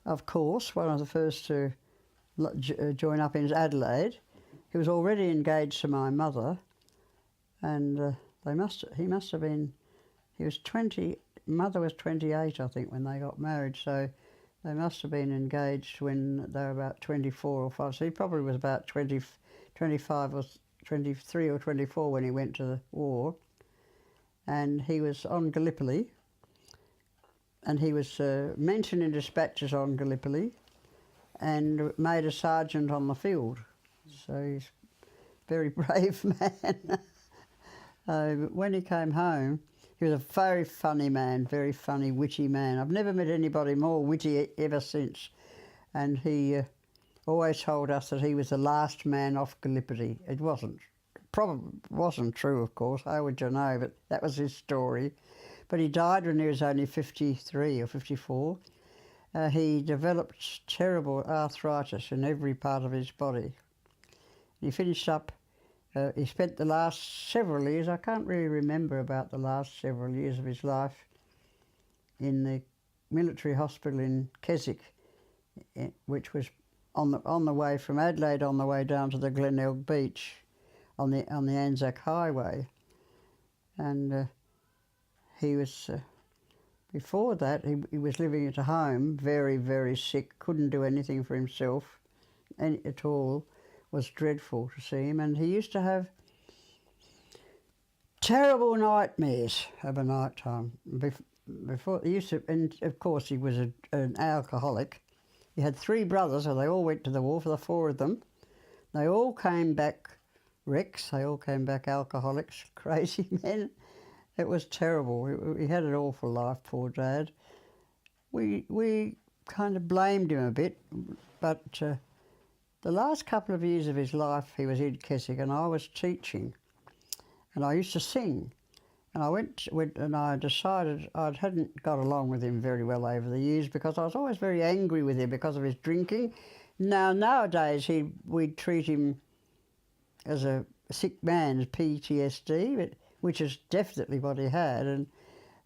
of course, one of the first to join up in Adelaide. He was already engaged to my mother, and he must have been, he was 20, mother was 28 I think when they got married, so they must have been engaged when they were about 24 or 5, so he probably was about 25 or 23 or 24 when he went to the war, and he was on Gallipoli, and he was mentioned in dispatches on Gallipoli and made a sergeant on the field. So he's a very brave man. When he came home, he was a very funny man, very funny, witty man. I've never met anybody more witty ever since. And he always told us that he was the last man off Gallipoli. It wasn't. Probably wasn't true, of course. How would you know? But that was his story. But he died when he was only 53 or 54. He developed terrible arthritis in every part of his body. He finished up, he spent the last several years, I can't really remember about the last several years of his life, in the military hospital in Keswick, which was on the way from Adelaide on the way down to the Glenelg Beach on the Anzac Highway. And he was, before that, he was living at home, very, very sick, couldn't do anything for himself at all. Was dreadful to see him, and he used to have terrible nightmares of a night time. Before he used to, and of course he was an alcoholic. He had 3 brothers, so they all went to the war, for the 4 of them. They all came back wrecks, they all came back alcoholics, crazy men. It was terrible. He had an awful life, poor Dad. We kind of blamed him a bit, but the last couple of years of his life he was in Keswick and I was teaching, and I used to sing. And I went and I decided I hadn't got along with him very well over the years because I was always very angry with him because of his drinking. Nowadays we'd treat him as a sick man's PTSD, which is definitely what he had,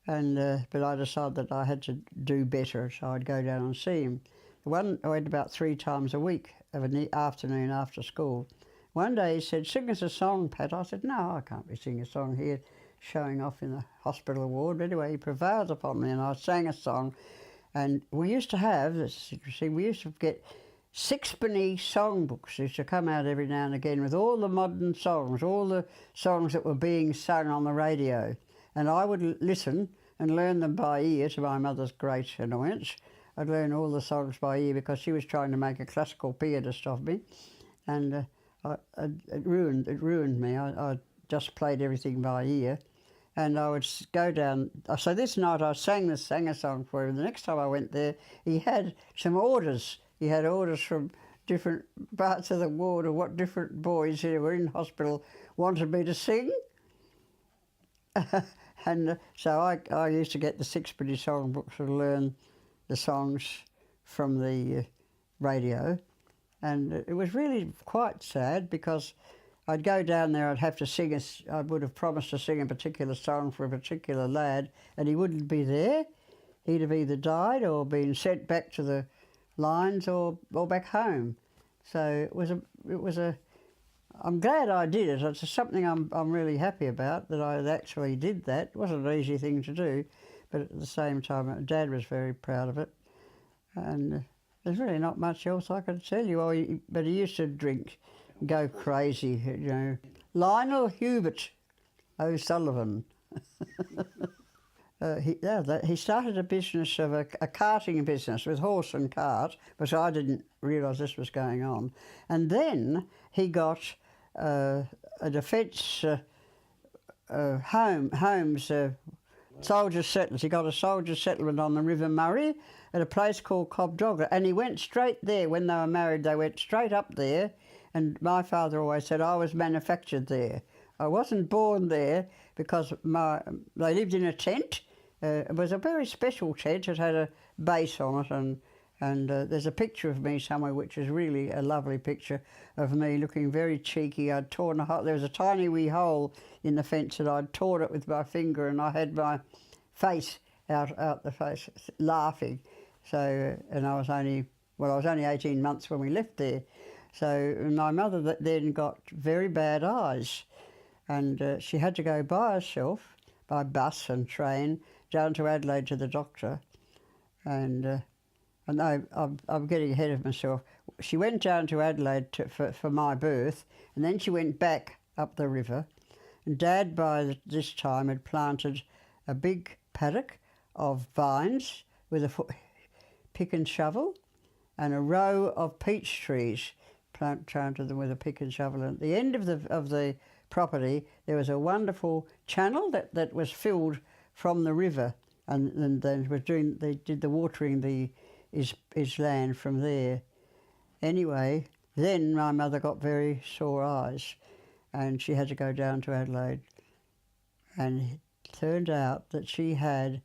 but I decided that I had to do better, so I'd go down and see him. I went about 3 times a week of an afternoon after school. One day he said, "Sing us a song, Pat." I said, "No, I can't be singing a song here, showing off in the hospital ward." But anyway, he prevailed upon me and I sang a song. And we used to have, we used to get 6-penny songbooks used to come out every now and again with all the modern songs, all the songs that were being sung on the radio. And I would listen and learn them by ear, to my mother's great annoyance. I'd learn all the songs by ear because she was trying to make a classical pianist of me. And it ruined me. I just played everything by ear. And I would go down. So this night I sang a song for him. The next time I went there, he had some orders. He had orders from different parts of the ward of what different boys who were in hospital wanted me to sing. And so I used to get the 6-penny songbooks and learn the songs from the radio. And it was really quite sad because I'd go down there, I'd have to sing, I would have promised to sing a particular song for a particular lad, and he wouldn't be there. He'd have either died or been sent back to the lines or back home. So it was a I'm glad I did it. It's something I'm really happy about, that I actually did that. It wasn't an easy thing to do, but at the same time Dad was very proud of it. And there's really not much else I could tell you. But he used to drink, go crazy, you know. Lionel Hubert O'Sullivan. He started a business of a carting business with horse and cart, but I didn't realise this was going on. And then he got a defence soldiers' settlers. He got a soldiers' settlement on the River Murray at a place called Cobdogger, and he went straight there. When they were married, they went straight up there, and my father always said I was manufactured there. I wasn't born there because they lived in a tent. It was a very special tent. It had a base on it, and there's a picture of me somewhere which is really a lovely picture of me looking very cheeky. I'd torn a hole. There was a tiny wee hole in the fence and I'd torn it with my finger, and I had my face out the face, laughing. So, and I was only 18 months when we left there. So my mother then got very bad eyes, and she had to go by herself, by bus and train, down to Adelaide to the doctor. And no, I'm getting ahead of myself. She went down to Adelaide for my birth, and then she went back up the river. And Dad, by this time, had planted a big paddock of vines with a pick and shovel, and a row of peach trees, planted them with a pick and shovel. And at the end of the property, there was a wonderful channel that was filled from the river, and they did the watering his land from there. Anyway, then my mother got very sore eyes, and she had to go down to Adelaide. And it turned out that she had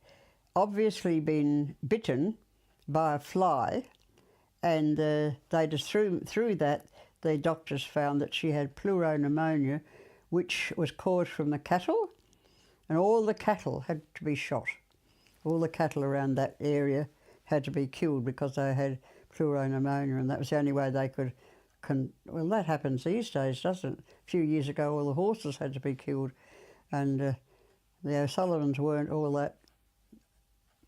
obviously been bitten by a fly, and they just through that, the doctors found that she had pneumonia, which was caused from the cattle, and all the cattle had to be shot. All the cattle around that area had to be killed because they had pneumonia, and that was the only way they could. Well, that happens these days, doesn't it? A few years ago, all the horses had to be killed, and the O'Sullivans weren't all that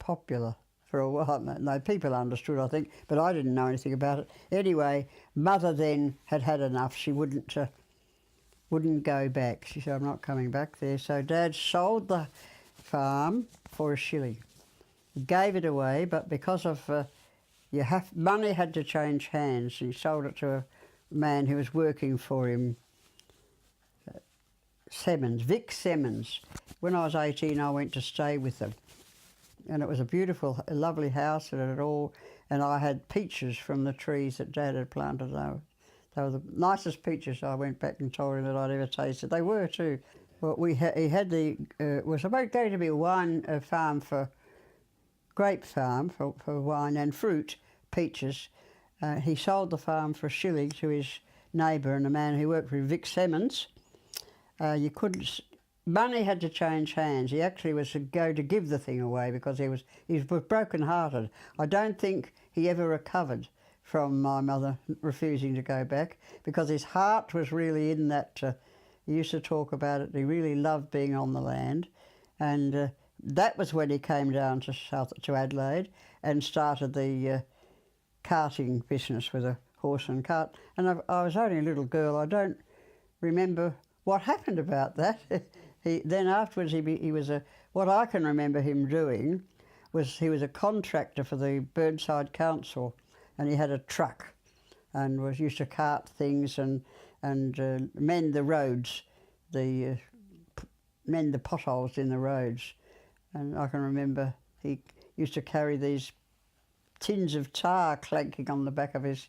popular for a while. No, people understood, I think, but I didn't know anything about it. Anyway, Mother then had enough. She wouldn't go back. She said, "I'm not coming back there." So Dad sold the farm for $1. He gave it away, but because of money had to change hands, he sold it to a man who was working for him, Vic Semmons. When I was 18, I went to stay with them, and it was a beautiful, lovely house, and I had peaches from the trees that Dad had planted. They were the nicest peaches. I went back and told him that I'd ever tasted. They were too. Well, he had was about going to be a wine farm grape farm for wine and fruit, peaches. He sold the farm for $1 to his neighbour and a man who worked for Vic Semmons. Money had to change hands. He actually was to go to give the thing away because he was broken-hearted. I don't think he ever recovered from my mother refusing to go back, because his heart was really in that. He used to talk about it. He really loved being on the land, and that was when he came down to Adelaide and started the carting business with a horse and cart. And I was only a little girl. I don't remember what happened about that. Then afterwards, what I can remember him doing was he was a contractor for the Burnside Council, and he had a truck and was used to cart things and mend the roads, mend the potholes in the roads. And I can remember he used to carry these tins of tar clanking on the back of his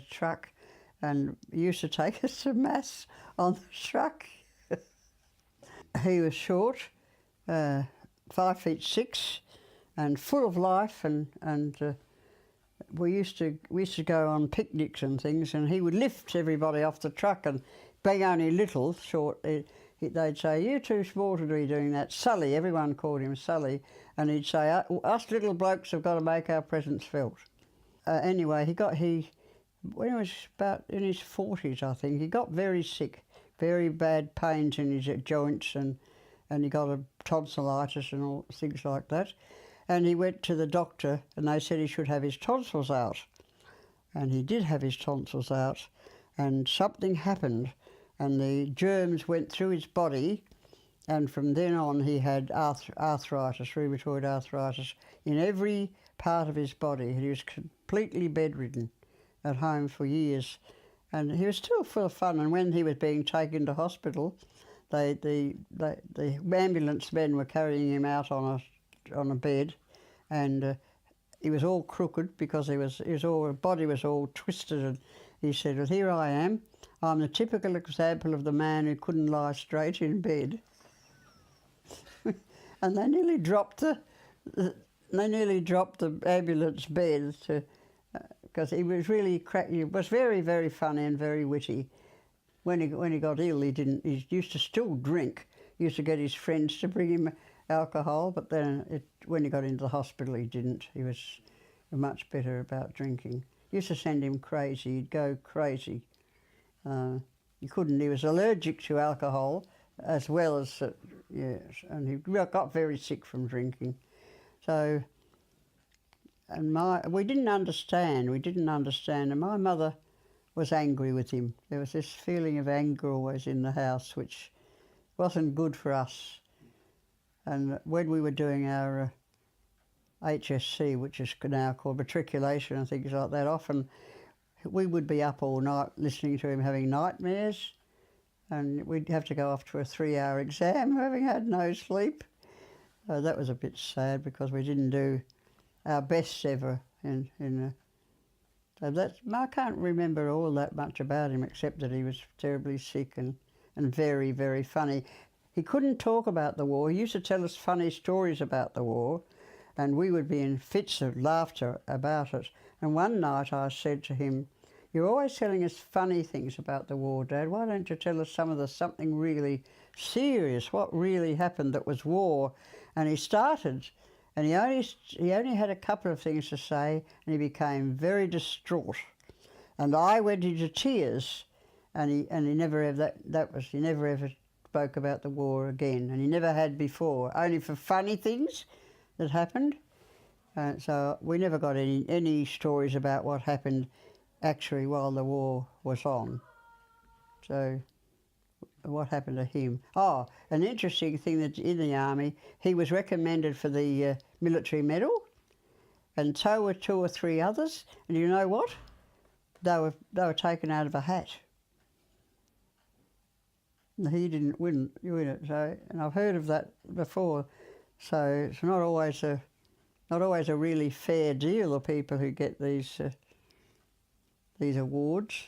truck, and he used to take us to mass on the truck. He was short, 5'6", and full of life, and we used to go on picnics and things, and he would lift everybody off the truck, and being only little, short, they'd say, "You're too small to be doing that." Sully, everyone called him Sully, and he'd say, "Us little blokes have got to make our presence felt." Anyway, when he was about in his 40s, I think, he got very sick, very bad pains in his joints, and he got a tonsillitis and all things like that. And he went to the doctor, and they said he should have his tonsils out. And he did have his tonsils out, and something happened, and the germs went through his body, and from then on he had arthritis, rheumatoid arthritis, in every part of his body. He was completely bedridden at home for years, and he was still full of fun. And when he was being taken to hospital, the ambulance men were carrying him out on a bed, and he was all crooked because his body was all twisted. And he said, "Well, here I am. I'm the typical example of the man who couldn't lie straight in bed." And they nearly dropped the ambulance bed because he was really he was very, very funny and very witty. When he got ill, he used to still drink. He used to get his friends to bring him alcohol, but then when he got into the hospital he didn't. He was much better about drinking. Used to send him crazy, he'd go crazy. He couldn't, he was allergic to alcohol as well as, yes, and he got very sick from drinking. So, and we didn't understand, and my mother was angry with him. There was this feeling of anger always in the house, which wasn't good for us. And when we were doing our HSC, which is now called matriculation and things like that, often we would be up all night listening to him having nightmares, and we'd have to go off to a 3-hour exam having had no sleep. That was a bit sad because we didn't do our best ever so I can't remember all that much about him except that he was terribly sick and very, very funny. He couldn't talk about the war. He used to tell us funny stories about the war, and we would be in fits of laughter about it. And one night I said to him, "You're always telling us funny things about the war, Dad. Why don't you tell us something really serious, what really happened that was war?" And he started, and he only had a couple of things to say, and he became very distraught. And I went into tears, and he never ever he never ever spoke about the war again, and he never had before, only for funny things that happened. So we never got any stories about what happened actually while the war was on. So what happened to him? Oh, an interesting thing that in the army, he was recommended for the military medal, and so were 2 or 3 others. And you know what? They were taken out of a hat. He didn't win it. So, and I've heard of that before. So it's not always a really fair deal of people who get these awards.